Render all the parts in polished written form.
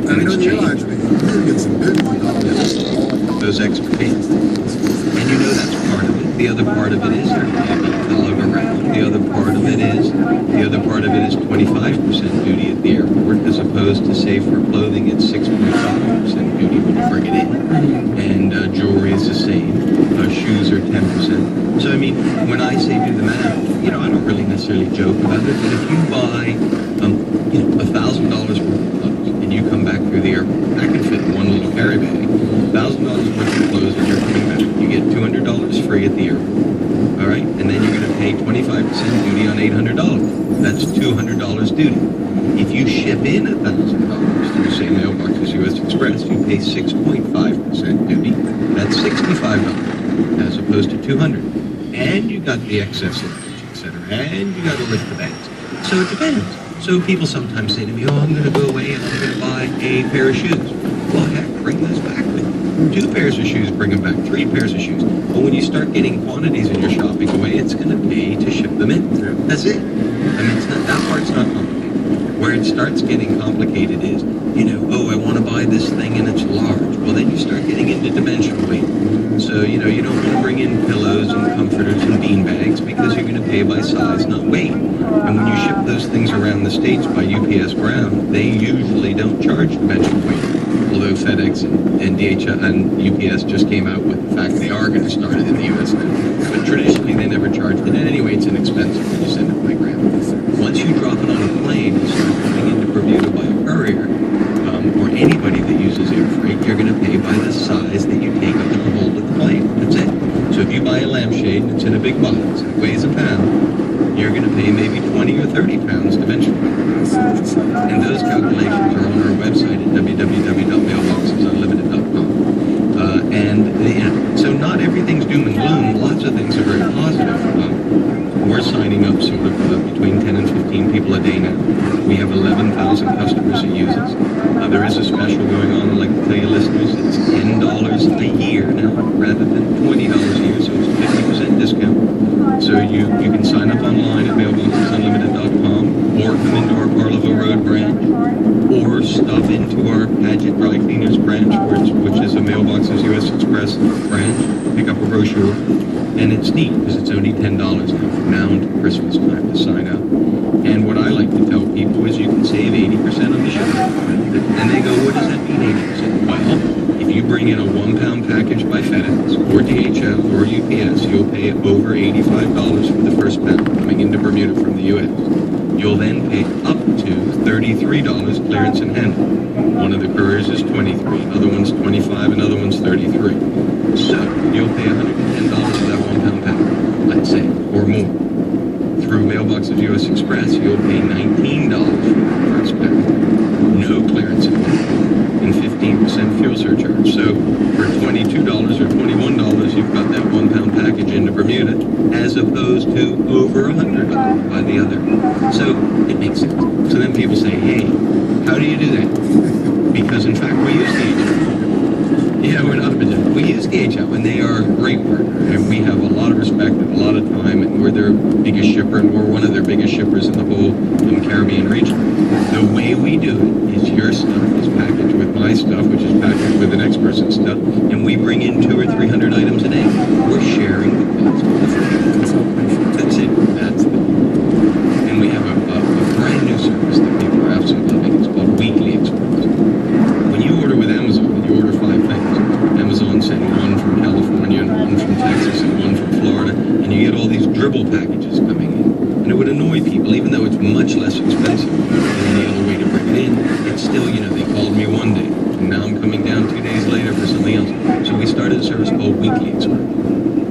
And it's changed. Those extra fees. And you know that's part of it. The other part of it is your lug around. The other part of it is 25% duty at the airport, as opposed to, say, for clothing, it's 6.5% duty when you bring it in. And jewelry is the same. Shoes are 10%. So I mean, when I say do the math, I don't really necessarily joke about it. But if you buy, $1,000 worth of clothes, and you come back through the airport, that can fit in one little carry bag. $1,000 worth of clothes, and you're coming back. You get $200 free at the airport. All right, and then you're going to pay 25% duty on $800. That's $200 duty. If you ship in $1,000 through, say, mailboxes U.S. Express, you pay 6.5% duty. That's $65 as opposed to $200. And you got the excess luggage, etc. And you got to lift the bags. So it depends. So people sometimes say to me, I'm going to go away and I'm going to buy a pair of shoes. Well, heck, bring those back with you. 2 pairs of shoes, bring them back. 3 pairs of shoes. But when you start getting quantities and you're shopping away, it's going to pay to ship them in. That's it. I mean, that part's not complicated. Where it starts getting complicated is, I want to buy this thing and it's large. Well, then you start getting into dimensional weight. So, you don't want to bring in pillows and comforters and bean bags because you're going to pay by size, not weight. And when you ship those things around the States by UPS ground, they usually don't charge dimensional weight. Although FedEx and DHL and UPS just came out with the fact they are going to start it in the U.S. now. But traditionally, they never charged it. And anyway, it's inexpensive when you send it by ground. Once you drop it on a plane and start coming into Bermuda by a courier, or anybody that uses air freight, you're going to pay by the size that you take up in the hold of the plane. That's it. So if you buy a lampshade and it's in a big box and it weighs a pound, you're going to pay maybe 20 or 30 pounds eventually. And those calculations are on our website at www.mailboxesunlimited.com. So not everything's doom and gloom. Lots of things are very positive. We're signing up sort of between 10 and 15 people a day now. We have 11,000 customers who use us. There is a special going on, I'd like to tell you listeners, it's $10 a year now rather than $20 a year, so it's a 50% discount. So you can sign up online at mailboxesunlimited.com or come into our Parleville Road branch or stop into our Paget Dry Cleaners branch, which is a Mailboxes U.S. Express branch, pick up a brochure. And it's neat because it's only $10 now from now until Christmas time to sign up. And what I like to tell people is you can save 80% on the shipping. And they go, what does that mean, 80%? Well, if you bring in a 1-pound package by FedEx or DHL or UPS, you'll pay over $85 for the first pound coming into Bermuda from the U.S. You'll then pay up to $33 clearance and handling. One of the couriers is $23, other one's $25, another one's $33. So you'll pay $110 for that 1-pound package, let's say, or more. Through Mailboxes U.S. Express, you'll pay $19 for the first pound. No clearance and 15% fuel surcharge. So for $22 or $21, you've got that 1-pound package into Bermuda, as opposed to over $100 by the other. So it makes sense. So then people say, hey, how do you do that? Because in fact, we use DHL. Yeah, we're not a bit. We use DHL, and they are a great partner, and we have a lot of respect and a lot of time, and we're their biggest shipper, and we're one of their biggest shippers in the whole Caribbean region. The way we do it is your stuff is packaged with my stuff, which is packaged with the next person's stuff, and we bring in 200 or 300 items a day. We're sharing the cost of the freight. That's it. That's it. And we have a brand new service that people are absolutely loving. It's called Weekly Express. When you order with Amazon, you order 5 things. Amazon send one from California and one from Texas and one from Florida, and you get all these dribble packages coming in. And it would annoy people, even though it's much less expensive than any other way to bring it in. It's still, they called me one day, and now I'm coming down 2 days later for something else. So we started a service called Weekly Express.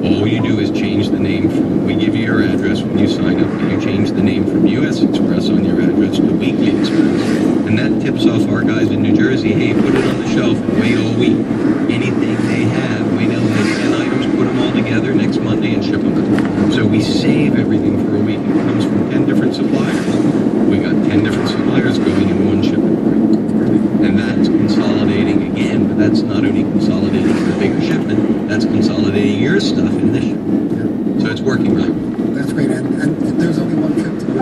All you do is change the name from, we give you your address when you sign up, and you change the name from U.S. Express on your address to Weekly Express. And that tips off our guys in New Jersey, hey, put it on the shelf and wait all week. Anything they have, we know they 10 items, put them all together next Monday and ship them. So we save everything for a week. It comes from 10 different suppliers. We got 10 different suppliers going in one shipment. And that's consolidating again, but that's not only consolidating the bigger shipment, that's consolidating your stuff in this shipment. So it's working really well. That's great. And there's only one trip to go.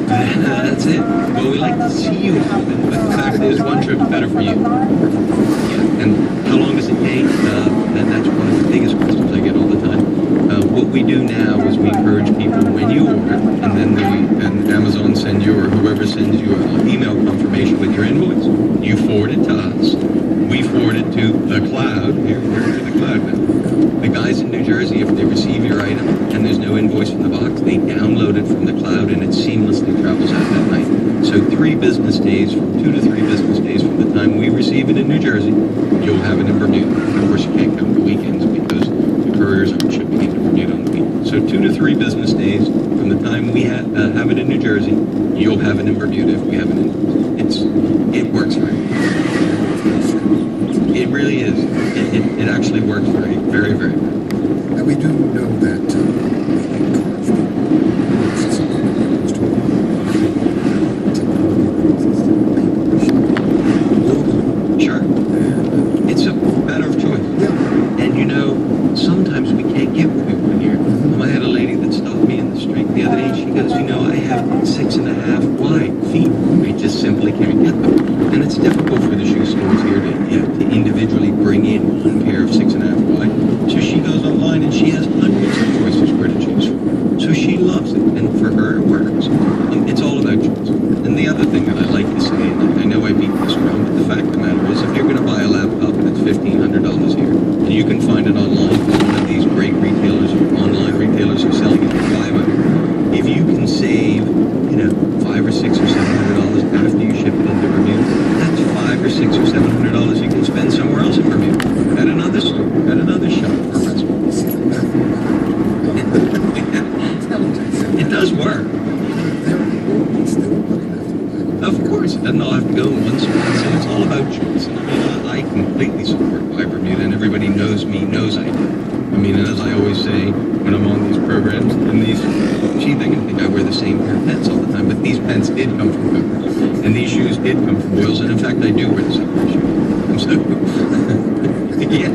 That's it. Well, we like to see you happen, but the fact is one trip's better for you. Yeah. And how long does it take? And that's one of the biggest questions I get all the time. What we do now is we encourage people when you order, and then Amazon sends you, or whoever sends you an email confirmation with your invoice. You forward it to us. We forward it to the cloud. We're the cloud now. The guys in New Jersey, if they receive your item and there's no invoice in the box, they download it from the cloud and it seamlessly travels out that night. So 3 business days, 2 to 3 business days from the time we receive it in New Jersey, you'll have it in Bermuda. Of course, you can't come to weekends because the couriers aren't shipping into Bermuda on the weekend. So 2 to 3 business days from the time we have it in New Jersey, you'll have it in Bermuda if we have an invoice. It works very well. It really is. It actually works very, very, very well. And we do know that Sure. It's a matter of choice. Yeah. And you know, sometimes we can't get what we want here. I had a lady that stopped me in the street the other day. She goes, you know, I have 6.5 wide feet. We just simply can't get them. And it's difficult for the shoe stores here to individually bring in one pair of 6.5 wide. So she goes online and she has hundreds of choices where to choose from. So she loves it, and for her it works. It's all about choice. And the other thing that I like to say, and I know I beat this around, but the fact of the matter is, if you're going to buy a laptop that's $1,500 here, and you can find it online from one of these great retailers or online retailers who are selling it for $500, if you can save, you know, $500 or $600 or $700 after you ship it into Bermuda, that's $500 or $600 or $700 you can spend somewhere else in Bermuda, at another store, at another shop or restaurant. It does work. Of course, it doesn't all have to go in one spot, so it's all about choice. And I mean, I completely support Buy Bermuda, and everybody knows me, knows I do. I mean, and as I always say when I'm on these programs, and these, gee, they're going to think I wear the same pair of pants all the time, but these pants did come from Cook, and these shoes did come from Wales, and in fact, I do wear the same pair of shoes. So, yeah,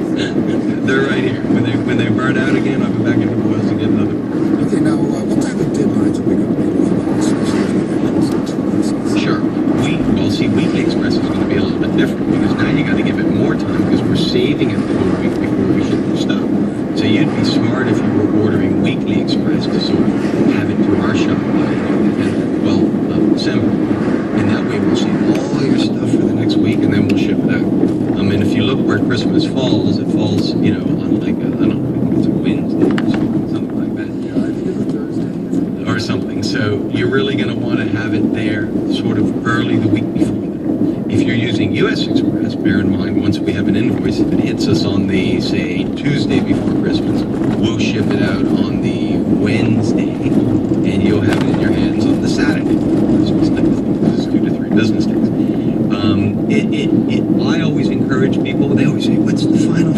they're right here. When they burn out again, I'll go back into Wales and get another pair. Okay, now, what type of deadlines are we going to be looking at? Sure. See, Weekly Express is going to be a little bit different because now you got to give it more time because we're saving it the whole week before we ship the stuff. So you'd be smart if you were ordering Weekly Express to sort of have it to our shop by December. And that way we'll save all your stuff for the next week and then we'll ship it out. I mean, if you look where Christmas falls, it falls, you know, on like a, I don't know, it's a Wednesday or something like that. Yeah, I think it's a Thursday. Or something. So you're really going to want to have it there sort of early the week before. If you're using U.S. Express, bear in mind, once we have an invoice, if it hits us on the, say, Tuesday before Christmas, we'll ship it out on the Wednesday, and you'll have it in your hands on the Saturday before Christmas. This is 2 to 3 business days. I always encourage people, they always say, what's the final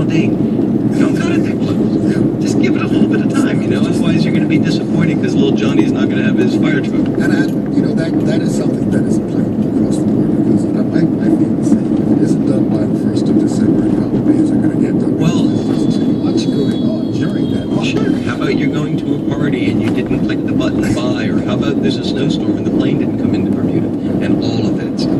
date? Don't cut it that close. Just give it a little bit of time, you know, otherwise you're going to be disappointed because little Johnny's not going to have his fire truck. And you know, that is something that is applicable across the board because I feel the same. If it isn't done by the 1st of December, it probably isn't going to get done. Well, what's going on during that month? Sure. How about you're going to a party and you didn't click the button buy, or how about there's a snowstorm and the plane didn't come into Bermuda, and all of that stuff.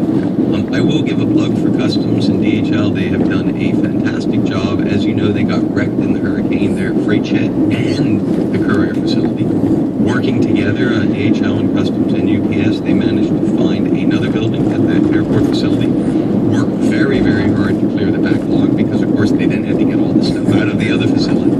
I will give a plug for Customs and DHL. They have done a fantastic job. As you know, they got wrecked in the hurricane. Their freight shed and the courier facility. Working together, DHL and Customs and UPS, they managed to find another building at the airport facility. Worked very, very hard to clear the backlog because, of course, they then had to get all the stuff out of the other facility.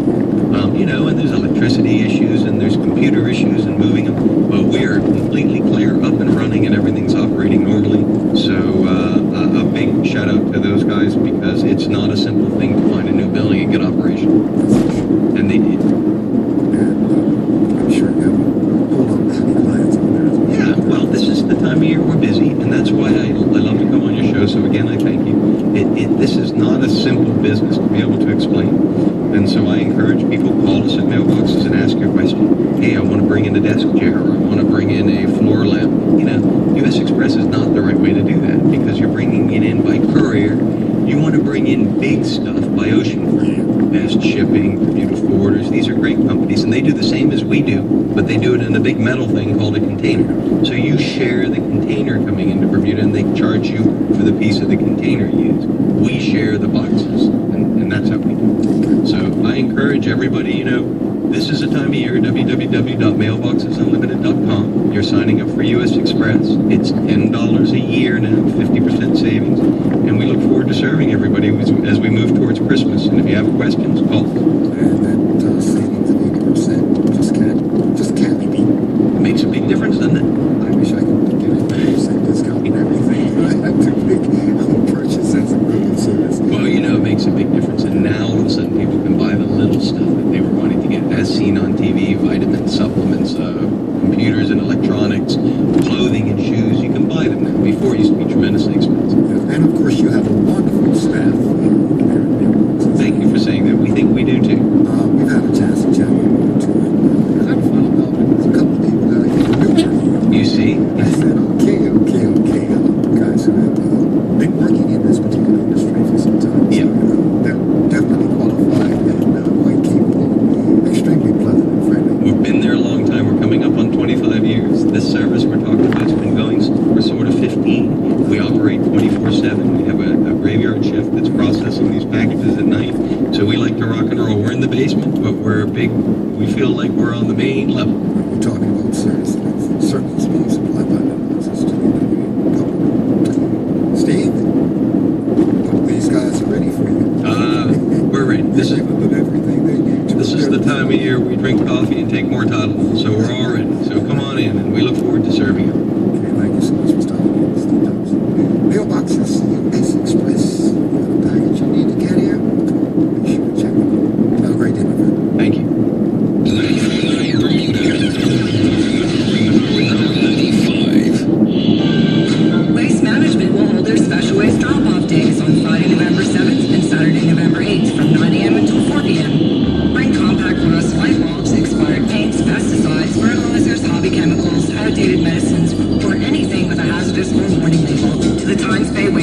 You know, and there's electricity issues and there's computer issues and moving them. But we are completely clear, up and running, and everything's operating normally. So a big shout out to those guys because it's not a simple thing to find a new building and get operational. And they did. And I'm sure you have pulled up many clients on there as well. Yeah, well, this is the time of year we're busy, and that's why I love to come on your show. So again, I thank you. This is not a simple business to be able to explain. And so I encourage people, call us at mailboxes and ask your question. Hey, I want to bring in a desk chair, or I want to bring in a floor lamp. You know, U.S. Express is not the right way to do that because you're bringing it in by courier. You want to bring in big stuff by ocean freight, fast shipping, Bermuda forwarders. containers. These are great companies, and they do the same as we do, but they do it in a big metal thing called a container. So you share the container coming into Bermuda, and they charge you for the piece of the container you use. We share the boxes, and that's how we do it. So I encourage everybody, this is a time of year, www.mailboxesunlimited.com. You're signing up for U.S. Express. It's $10 a year now, 50% savings. And we look forward to serving everybody as we move towards Christmas. And if you have questions, call. And that savings of 80% just can't be beat. It makes a big difference, doesn't it? I wish I could get a 50% discount on everything. I have to make a purchase as a good service. Well, it makes a big difference. And now all of a sudden people can buy the little stuff that they were wanting to get, as seen on TV, vitamins, supplements, computers and electronics, clothing and shoes. You can buy them now. Before it used to be tremendously expensive. Yeah. And of course you have a wonderful staff there at Mailboxes. Thank you for saying that. We think we do too. We've had a chance to chat with one or two. And I found out there's a couple of people that I think knew me. You see? I said, okay. Guys who have been working in this particular industry for some time. Yeah. So, they're definitely qualified and quite capable, extremely pleasant and friendly. We've been there a long time. We're coming up on 25 years. This service we're talking about has been going for sort of 15. We operate 24/7. We have a graveyard shift that's processing these packages at night. So we like to rock and roll. We're in the basement, but we feel like we're on the main level. We're talking about service that's certainly being supplied by Mailboxes to the public. Steve, these guys are ready for you. We're ready. This is everything they need to. This is the time of year we drink coffee and take more Tylenol, so we're all ready. So come on in, and we look forward to serving you. Okay, thank you so much for stopping in, Steve Thompson. Mailboxes, U.S. Express. You got a package you need to get here? Be sure to check it out. Have a great day, my friend. Thank you. Waste Management will hold their special waste drop-off days on Friday, November 7th and Saturday, November 8th from 9 a.m. until 4 p.m. Bring compact rust, light bulbs, expired paints, pesticides, fertilizers, hobby chemicals, outdated medicines, or anything with a hazardous or warning label to the Times Bay Waste